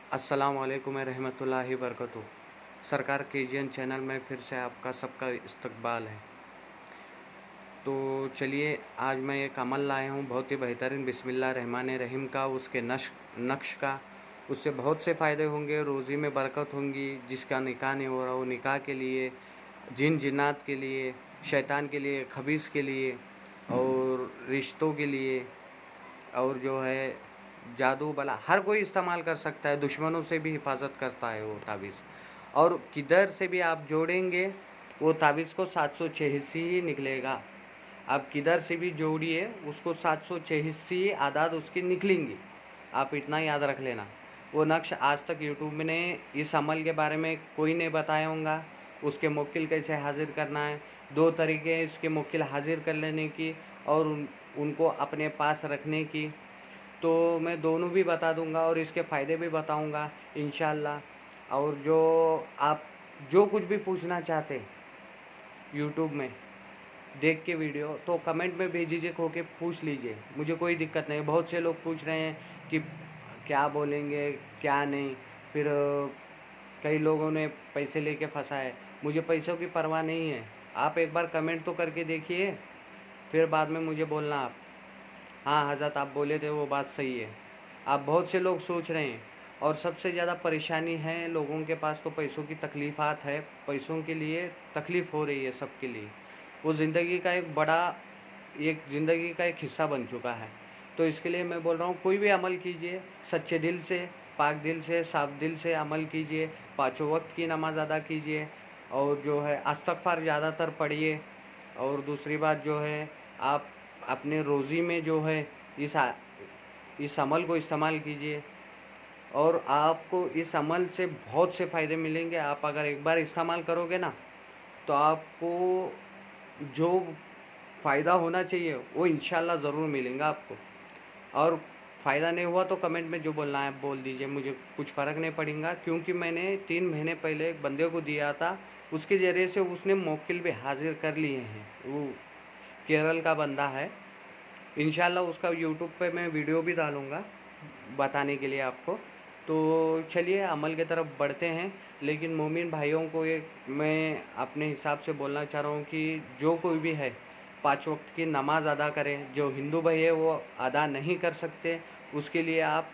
अस्सलाम वालेकुम रहमतुल्लाहि बरकatuh। सरकार केजीएन चैनल में फिर से आपका सबका इस्तकबाल है। तो चलिए, आज मैं एक अमल लाया हूँ बहुत ही बेहतरीन, बिस्मिल्लाह रहमान रहीम का, उसके नक्श का। उससे बहुत से फ़ायदे होंगे, रोज़ी में बरकत होंगी। जिसका निकाह नहीं हो रहा वो निकाह के लिए, जिन जिन्नात के लिए, शैतान के लिए, खबीस के लिए, और रिश्तों के लिए, और जो है जादू बला, हर कोई इस्तेमाल कर सकता है। दुश्मनों से भी हिफाजत करता है वो ताबीज़। और किधर से भी आप जोड़ेंगे वो ताबीज़ को 786 ही निकलेगा। आप किधर से भी जोड़िए उसको 786 आदाद उसकी निकलेंगी। आप इतना याद रख लेना। वो नक्श आज तक यूट्यूब में ने इस अमल के बारे में कोई नहीं बताया होगा। उसके मुक्किल कैसे हाजिर करना है, 2 तरीके हैं इसके मुक्किल हाजिर कर लेने की और उनको अपने पास रखने की। तो मैं दोनों भी बता दूंगा और इसके फ़ायदे भी बताऊंगा इंशाल्लाह। और जो आप जो कुछ भी पूछना चाहते यूट्यूब में देख के वीडियो, तो कमेंट में बेझिझक होके पूछ लीजिए, मुझे कोई दिक्कत नहीं है। बहुत से लोग पूछ रहे हैं कि क्या बोलेंगे क्या नहीं, फिर कई लोगों ने पैसे लेके फंसा है। मुझे पैसों की परवाह नहीं है। आप एक बार कमेंट तो करके देखिए, फिर बाद में मुझे बोलना आप, हाँ हज़रत आप बोले थे वो बात सही है। आप बहुत से लोग सोच रहे हैं, और सबसे ज़्यादा परेशानी है लोगों के पास तो पैसों की तकलीफ़ात है। पैसों के लिए तकलीफ़ हो रही है सबके लिए। वो ज़िंदगी का एक हिस्सा बन चुका है। तो इसके लिए मैं बोल रहा हूँ, कोई भी अमल कीजिए सच्चे दिल से, पाक दिल से, साफ दिल से अमल कीजिए। पाँचों वक्त की नमाज़ अदा कीजिए, और जो है इस्तग़फ़ार ज़्यादातर पढ़िए। और दूसरी बात जो है, आप अपने रोज़ी में जो है इस अमल को इस्तेमाल कीजिए, और आपको इस अमल से बहुत से फ़ायदे मिलेंगे। आप अगर एक बार इस्तेमाल करोगे ना, तो आपको जो फ़ायदा होना चाहिए वो इंशाल्लाह ज़रूर मिलेगा आपको। और फ़ायदा नहीं हुआ तो कमेंट में जो बोलना है बोल दीजिए, मुझे कुछ फ़र्क नहीं पड़ेगा। क्योंकि मैंने 3 महीने पहले एक बंदे को दिया था, उसके ज़रिए से उसने मौकिल भी हाजिर कर लिए हैं। वो केरल का बंदा है। इंशाल्लाह उसका यूट्यूब पे मैं वीडियो भी डालूँगा बताने के लिए आपको। तो चलिए अमल की तरफ बढ़ते हैं। लेकिन मोमिन भाइयों को एक मैं अपने हिसाब से बोलना चाह रहा हूँ कि जो कोई भी है 5 वक्त की नमाज़ अदा करें। जो हिंदू भाई है वो अदा नहीं कर सकते, उसके लिए आप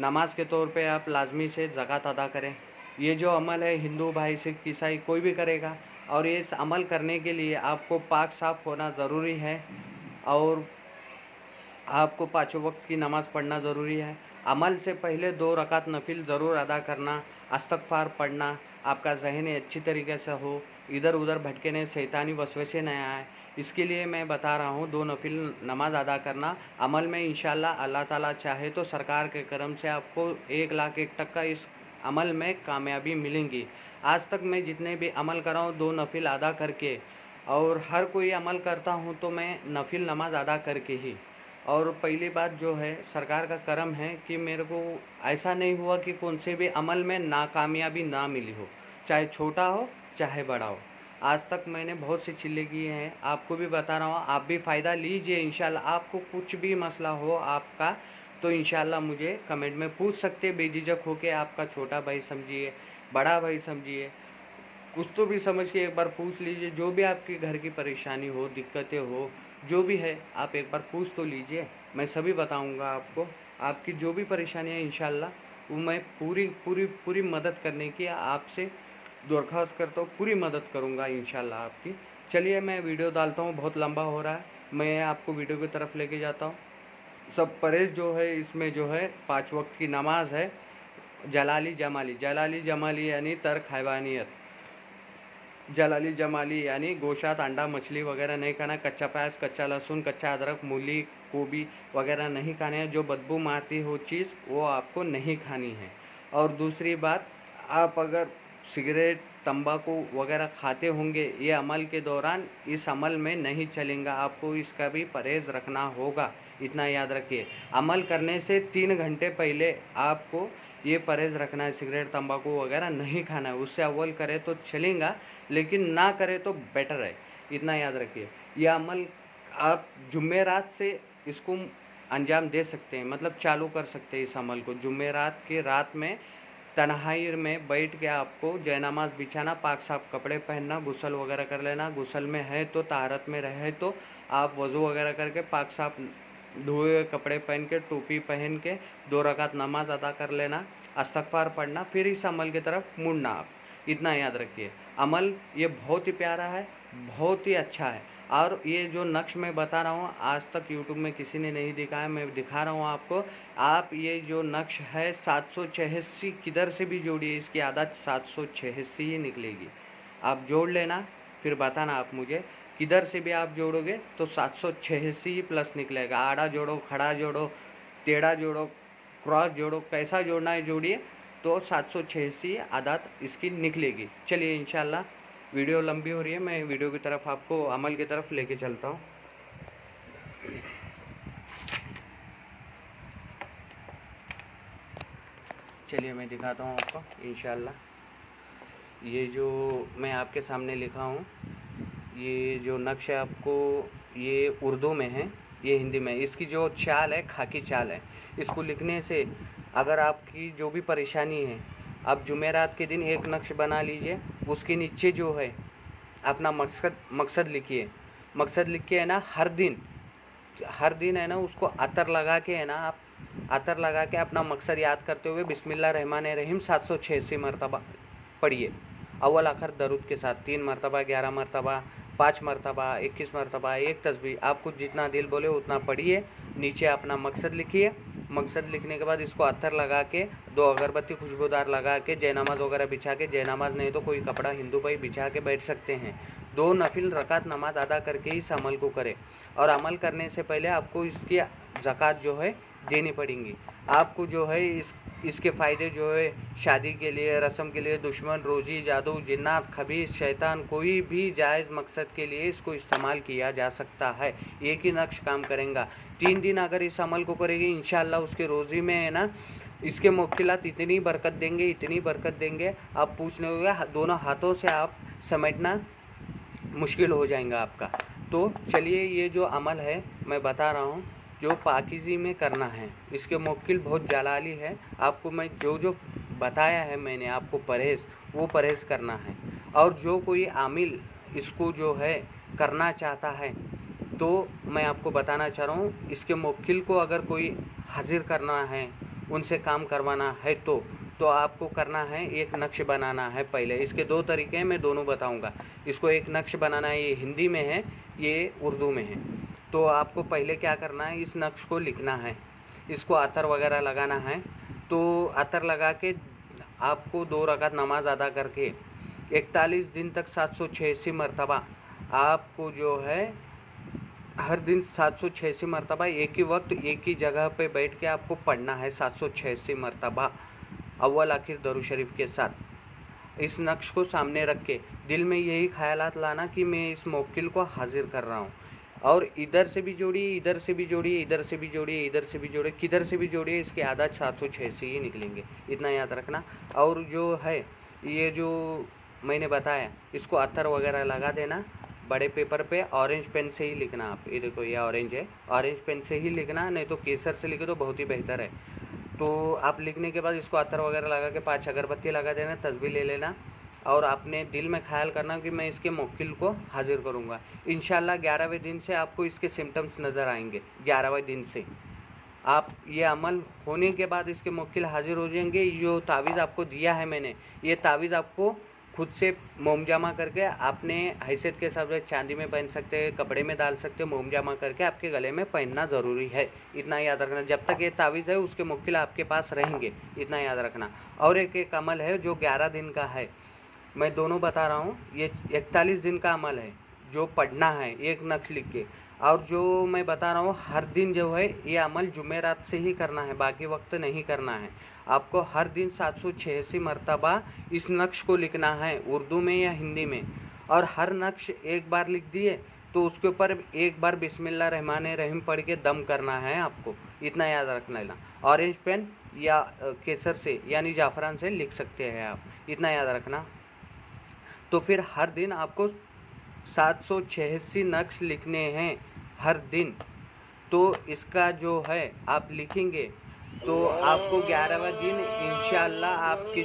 नमाज के तौर पे आप लाजमी से ज़कात अदा करें। ये जो अमल है हिंदू भाई सिख ईसाई कोई भी करेगा, और ये इस अमल करने के लिए आपको पाक साफ़ होना ज़रूरी है, और आपको 5 वक्त की नमाज़ पढ़ना ज़रूरी है। अमल से पहले 2 रकात नफिल ज़रूर अदा करना, इस्तग़फ़ार पढ़ना, आपका ज़हन अच्छी तरीके से हो, इधर उधर भटकने शैतानी वसवसे न आए। इसके लिए मैं बता रहा हूँ 2 नफिल नमाज़ अदा करना। अमल में इंशाल्लाह अल्लाह ताला चाहे तो सरकार के करम से आपको 1 लाख 1 टका इस अमल में कामयाबी मिलेंगी। आज तक मैं जितने भी अमल कर रहा हूँ 2 नफिल अदा करके, और हर कोई अमल करता हूँ तो मैं नफिल नमाज़ अदा करके ही। और पहली बात जो है, सरकार का करम है कि मेरे को ऐसा नहीं हुआ कि कौन से भी अमल में नाकामयाबी ना मिली हो, चाहे छोटा हो चाहे बड़ा हो। आज तक मैंने बहुत सी चीज़ें की हैं, आपको भी बता रहा हूँ। आप भी फ़ायदा लीजिए इंशाल्लाह। आपको कुछ भी मसला हो आपका, तो इंशाल्लाह मुझे कमेंट में पूछ सकते बेझिझक होके। आपका छोटा भाई समझिए, बड़ा भाई समझिए, कुछ तो भी समझ के एक बार पूछ लीजिए। जो भी आपके घर की परेशानी हो, दिक्कतें हो, जो भी है आप एक बार पूछ तो लीजिए। मैं सभी बताऊंगा आपको। आपकी जो भी परेशानी है इंशाल्लाह वो मैं पूरी पूरी पूरी मदद करने की आपसे दरख्वास्त करता हूँ। पूरी मदद करूँगा इंशाल्लाह आपकी। चलिए मैं वीडियो डालता हूँ, बहुत लंबा हो रहा है, मैं आपको वीडियो की तरफ लेके जाता हूँ। सब परहेज़ जो है इसमें जो है 5 वक्त की नमाज है, जलाली जमाली, जलाली जमाली यानी तर्क हैवानियत, जलाली जमाली यानी गोश्त, अंडा, मछली वगैरह नहीं खाना, कच्चा प्याज, कच्चा लहसुन, कच्चा अदरक, मूली, गोभी वगैरह नहीं खाने हैं। जो बदबू मारती हो चीज़ वो आपको नहीं खानी है। और दूसरी बात, आप अगर सिगरेट तंबाकू वगैरह खाते होंगे ये अमल के दौरान, इस अमल में नहीं चलेगा, आपको इसका भी परहेज़ रखना होगा। इतना याद रखिए, अमल करने से 3 घंटे पहले आपको ये परहेज़ रखना है, सिगरेट तंबाकू वगैरह नहीं खाना है। उससे अव्वल करे तो चलेगा, लेकिन ना करे तो बेटर है। इतना याद रखिए। यह अमल आप जुमेरात से इसको अंजाम दे सकते हैं, मतलब चालू कर सकते हैं इस अमल को। जुमेरात की रात में तन्हाई में बैठ के आपको जयनमाज बिछाना, पाक साफ कपड़े पहनना, गुस्ल वगैरह कर लेना। गुस्ल में है तो ताहरत में रहे तो आप वज़ू वगैरह करके पाक साफ धोए हुए कपड़े पहन के, टोपी पहन के 2 रकात नमाज अदा कर लेना, इस्तग़फ़ार पढ़ना, फिर इस अमल की तरफ मुड़ना। आप इतना याद रखिए। अमल ये बहुत ही प्यारा है, बहुत ही अच्छा है। और ये जो नक्श मैं बता रहा हूँ आज तक यूट्यूब में किसी ने नहीं दिखाया, मैं दिखा रहा हूँ आपको। आप ये जो नक्श है 786 किधर से भी जोड़िए, इसकी आदत 786 ही निकलेगी। आप जोड़ लेना, फिर बताना आप मुझे। किधर से भी आप जोड़ोगे तो 786 ही प्लस निकलेगा। आड़ा जोड़ो, खड़ा जोड़ो, टेढ़ा जोड़ो, क्रॉस जोड़ो, कैसा जोड़ना है जोड़िए, तो 786 आदत इसकी निकलेगी। चलिए इंशाल्लाह, वीडियो लंबी हो रही है, मैं वीडियो की तरफ आपको अमल की तरफ लेके चलता हूँ। चलिए मैं दिखाता हूँ आपको इंशाल्लाह। ये जो मैं आपके सामने लिखा हूँ, ये जो नक्श है आपको, ये उर्दू में है, ये हिंदी में। इसकी जो चाल है खाकी चाल है। इसको लिखने से अगर आपकी जो भी परेशानी है, आप जुमेरात के दिन एक नक्श बना लीजिए, उसके नीचे जो है अपना मकसद लिखिए। मकसद लिख के है ना, हर दिन है ना उसको अतर लगा के, है ना आप अतर लगा के अपना मकसद याद करते हुए बिस्मिल्लाहिर्रहमानिर्रहीम 786 मरतबा पढ़िए। अव्वल आखिर दरूद के साथ 3 मरतबा, 11 मरतबा, 5 मरतबा, 21 मरतबा, एक तस्बीह, आपको जितना दिल बोले उतना पढ़िए। नीचे अपना मकसद लिखिए। मकसद लिखने के बाद इसको अत्तर लगा के, 2 अगरबत्ती खुशबूदार लगा के, जयनमाज वगैरह बिछा के, जयनमाज नहीं तो कोई कपड़ा हिंदू भाई बिछा के बैठ सकते हैं। 2 नफिल रकात नमाज अदा करके इस अमल को करें। और अमल करने से पहले आपको इसकी ज़कात जो है देनी पड़ेंगी। आपको जो है इसके फ़ायदे जो है शादी के लिए, रस्म के लिए, दुश्मन, रोज़ी, जादू, जिन्नात, खबीस, शैतान, कोई भी जायज़ मकसद के लिए इसको इस्तेमाल किया जा सकता है। एक ही नक्श काम करेगा। 3 दिन अगर इस अमल को करेगी इंशाअल्लाह, उसके रोज़ी में है ना इसके मुक्तिलात इतनी बरकत देंगे, इतनी बरकत देंगे, आप पूछने होगा, दोनों हाथों से आप समेटना मुश्किल हो जाएगा आपका। तो चलिए, ये जो अमल है मैं बता रहा हूँ, जो पाकीज़ी में करना है, इसके मुक्किल बहुत जलाली है। आपको मैं जो बताया है मैंने आपको परहेज़, वो परहेज़ करना है। और जो कोई आमिल इसको जो है करना चाहता है, तो मैं आपको बताना चाह रहा हूँ, इसके मुक्किल को अगर कोई हाजिर करना है, उनसे काम करवाना है तो आपको करना है, एक नक्श बनाना है। पहले इसके 2 तरीके हैं, मैं दोनों बताऊंगा। इसको एक नक्श बनाना है, ये हिंदी में है, ये उर्दू में है। तो आपको पहले क्या करना है, इस नक्श को लिखना है, इसको अतर वगैरह लगाना है। तो अतर लगा के आपको 2 रकात नमाज अदा करके 41 दिन तक 786 मरतबा आपको जो है हर दिन 786 मरतबा एक ही वक्त एक ही जगह पे बैठ के आपको पढ़ना है। 786 मरतबा अव्वल आखिर दरूद शरीफ के साथ। इस नक्श को सामने रख के दिल में यही ख्यालात लाना कि मैं इस मुवक्किल को हाजिर कर रहा हूँ। और इधर से भी जोड़िए, इधर से भी जोड़िए, इधर से भी जोड़िए, इधर से भी जोड़िए, किधर से भी जोड़िए, इसकी आदत 786 ही निकलेंगे, इतना याद रखना। और जो है ये जो मैंने बताया, इसको अत्तर वगैरह लगा देना। बड़े पेपर पे ऑरेंज पेन से ही लिखना। आप ये देखो, ये ऑरेंज है, ऑरेंज पेन से ही लिखना, नहीं तो केसर से लिखे तो बहुत ही बेहतर है। तो आप लिखने के बाद इसको अत्तर वगैरह लगा के 5 अगरबत्ती लगा देना, तस्बीह ले लेना और अपने दिल में ख्याल करना कि मैं इसके मुवक्किल को हाजिर करूँगा। इंशाल्लाह 11वें दिन से आपको इसके सिम्टम्स नज़र आएंगे। 11वें दिन से आप ये अमल होने के बाद इसके मुवक्किल हाजिर हो जाएंगे। जो तावीज़ आपको दिया है मैंने, ये तावीज़ आपको खुद से मोम जमा करके अपने हैसियत के हिसाब से चांदी में पहन सकते हैं, कपड़े में डाल सकते हैं, मोम जमा करके आपके गले में पहनना ज़रूरी है। इतना याद रखना, जब तक ये तावीज़ है उसके मुवक्किल आपके पास रहेंगे, इतना याद रखना। और एक अमल है जो 11 दिन का है, मैं दोनों बता रहा हूँ। ये 41 दिन का अमल है जो पढ़ना है एक नक्श लिख के। और जो मैं बता रहा हूँ हर दिन जो है ये अमल जुमेरात से ही करना है, बाकी वक्त नहीं करना है। आपको हर दिन 786 मरतबा इस नक्श को लिखना है, उर्दू में या हिंदी में। और हर नक्श एक बार लिख दिए तो उसके ऊपर एक बार बिस्मिल्लाहिर्रहमानिर्रहीम पढ़ के दम करना है आपको, इतना याद रखना लेना। ऑरेंज पेन या केसर से यानी जाफरान से लिख सकते हैं आप, इतना याद रखना। तो फिर हर दिन आपको 786 नक्श लिखने हैं हर दिन। तो इसका जो है आप लिखेंगे तो आपको 11वां दिन इंशाअल्लाह आपके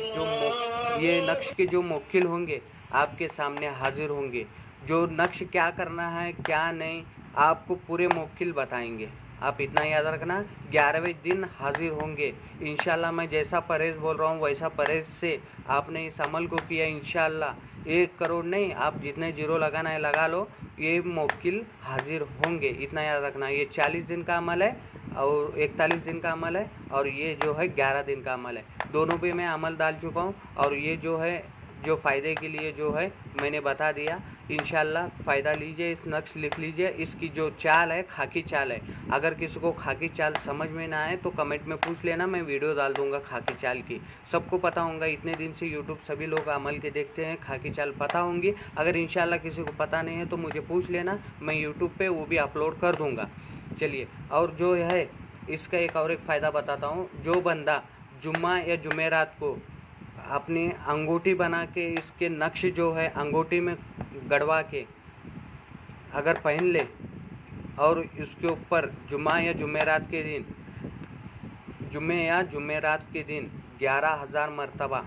ये नक्श के जो मुवक्किल होंगे आपके सामने हाजिर होंगे। जो नक्श क्या करना है क्या नहीं आपको पूरे मुवक्किल बताएंगे। आप इतना याद रखना, 11वें दिन हाजिर होंगे इंशाअल्लाह। मैं जैसा परहेज़ बोल रहा हूँ वैसा परहेज़ से आपने इस अमल को किया इंशाअल्लाह 1 करोड़ नहीं, आप जितने जीरो लगाना है लगा लो, ये मुवक्किल हाजिर होंगे। इतना याद रखना। ये 40 दिन का अमल है और 41 दिन का अमल है और ये जो है 11 दिन का अमल है। दोनों पे मैं अमल डाल चुका हूँ और ये जो है जो फ़ायदे के लिए जो है मैंने बता दिया। इंशाअल्लाह फ़ायदा लीजिए। इस नक्श लिख लीजिए। इसकी जो चाल है खाकी चाल है। अगर किसी को खाकी चाल समझ में ना आए तो कमेंट में पूछ लेना, मैं वीडियो डाल दूंगा खाकी चाल की। सबको पता होगा, इतने दिन से यूट्यूब सभी लोग अमल के देखते हैं, खाकी चाल पता होंगी। अगर इंशाअल्लाह किसी को पता नहीं है तो मुझे पूछ लेना, मैं यूट्यूब पे वो भी अपलोड कर दूंगा। चलिए, और जो है इसका एक और एक फ़ायदा बताता हूँ। जो बंदा जुम्मा या जुमेरात को अपनी अंगूठी बना के इसके नक्श जो है अंगूठी में गड़वा के अगर पहन ले और इसके ऊपर जुम्मा या जुमेरात के दिन जुम्मे या जुमेरात के दिन 11,000 मरतबा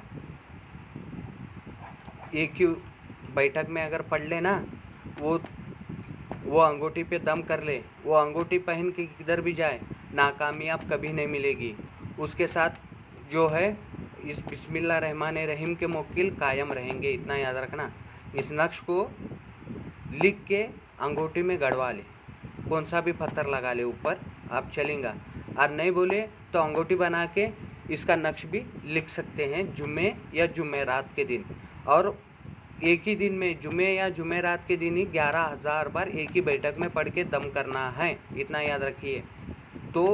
एक ही बैठक में अगर पढ़ ले ना, वो अंगूठी पे दम कर ले, वो अंगूठी पहन के किधर भी जाए नाकामयाब कभी नहीं मिलेगी। उसके साथ जो है इस बिस्मिल्लाह रहमान रहीम के मुवक्किल कायम रहेंगे। इतना याद रखना। इस नक्श को लिख के अंगूठी में गड़वा ले, कौन सा भी पत्थर लगा ले ऊपर, आप चलेंगा। और नहीं बोले तो अंगूठी बना के इसका नक्श भी लिख सकते हैं जुम्मे या जुमेरात के दिन। और एक ही दिन में जुम्मे या जुमेरात के दिन ही 11,000 बार एक ही बैठक में पढ़ के दम करना है। इतना याद रखिए। तो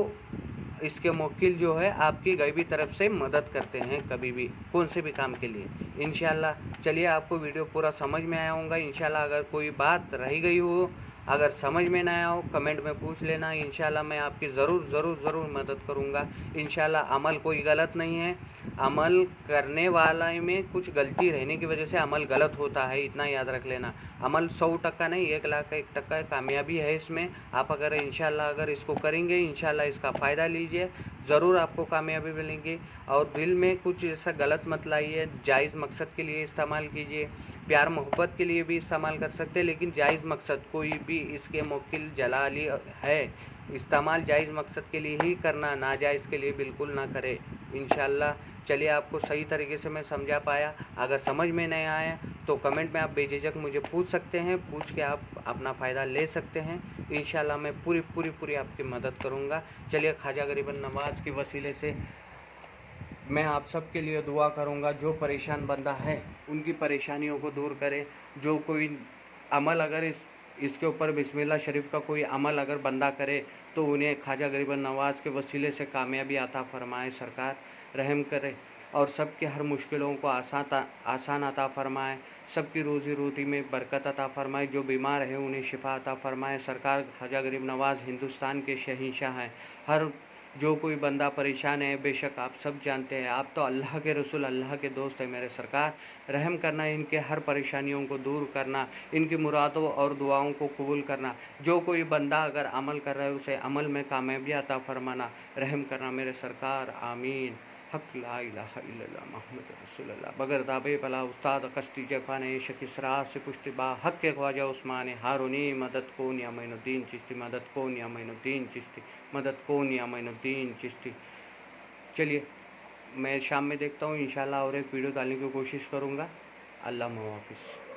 इसके मुवक्किल जो है आपकी गैबी तरफ से मदद करते हैं कभी भी कौन से भी काम के लिए इंशाल्लाह। चलिए, आपको वीडियो पूरा समझ में आया होगा इंशाल्लाह। अगर कोई बात रह गई हो, अगर समझ में ना आया हो, कमेंट में पूछ लेना। इंशाल्लाह मैं आपकी ज़रूर मदद करूँगा इंशाल्लाह। अमल कोई गलत नहीं है, अमल करने वाला में कुछ गलती रहने की वजह से अमल गलत होता है। इतना याद रख लेना। अमल 100% नहीं, 1,01,000 कामयाबी है इसमें। आप अगर इंशाल्लाह अगर इसको करेंगे इंशाल्लाह इसका फ़ायदा लीजिए, ज़रूर आपको कामयाबी मिलेंगी। और दिल में कुछ ऐसा गलत मत लाइए, जायज़ मकसद के लिए इस्तेमाल कीजिए। प्यार मोहब्बत के लिए भी इस्तेमाल कर सकते हैं, लेकिन जायज़ मकसद कोई भी इसके मुवक्किल जलाली है, इस्तेमाल जायज़ मकसद के लिए ही करना, नाजायज़ के लिए बिल्कुल ना करे इंशाल्लाह। चलिए, आपको सही तरीके से मैं समझा पाया। अगर समझ में नहीं आया तो कमेंट में आप बेझिझक मुझे पूछ सकते हैं, पूछ के आप अपना फ़ायदा ले सकते हैं। इंशाल्लाह मैं पूरी आपकी मदद करूँगा। चलिए, ख्वाजा गरीबन नवाज़ के वसीले से मैं आप सब के लिए दुआ करूँगा। जो परेशान बंदा है उनकी परेशानियों को दूर करे। जो कोई अमल अगर इसके ऊपर बिस्मिल्लाह शरीफ का कोई अमल अगर बंदा करे तो उन्हें ख्वाजा गरीबन नवाज़ के वसीले से कामयाबी अता फरमाए, सरकार रहम करे और सबके हर मुश्किलों को आसान अता फरमाए, सबकी रोज़ी रोटी में बरकत अता फरमाए। जो बीमार है उन्हें शिफा अता फरमाए। सरकार ख्वाजा गरीब नवाज़ हिंदुस्तान के शहंशाह हैं। हर जो कोई बंदा परेशान है, बेशक आप सब जानते हैं, आप तो अल्लाह के रसूल, अल्लाह के दोस्त हैं मेरे सरकार। रहम करना, इनके हर परेशानियों को दूर करना, इनकी मुरादों और दुआओं को कबूल करना। जो कोई बंदा अगर अमल कर रहा है उसे अमल में कामयाबी अता फरमाना, रहम करना मेरे सरकार। आमीन। हक ला इलाहा इल्लल्लाह मोहम्मद रसूलुल्लाह। बगर दाबे बला उस्ताद कश्ती जफ़ान शकिसरा से पुष्टि बा हक के ख्वाजा उस्मान हारूनी मदद कौन या मैनुद्दीन चिश्ती, मदद कौन या मैनुद्दीन चिश्ती, मदद कौन या मैनुद्दीन चिश्ती। चलिए, मैं शाम में देखता हूँ इंशाल्लाह और एक वीडियो डालने की कोशिश करूँगा। अल्लाह हाफ़िज़।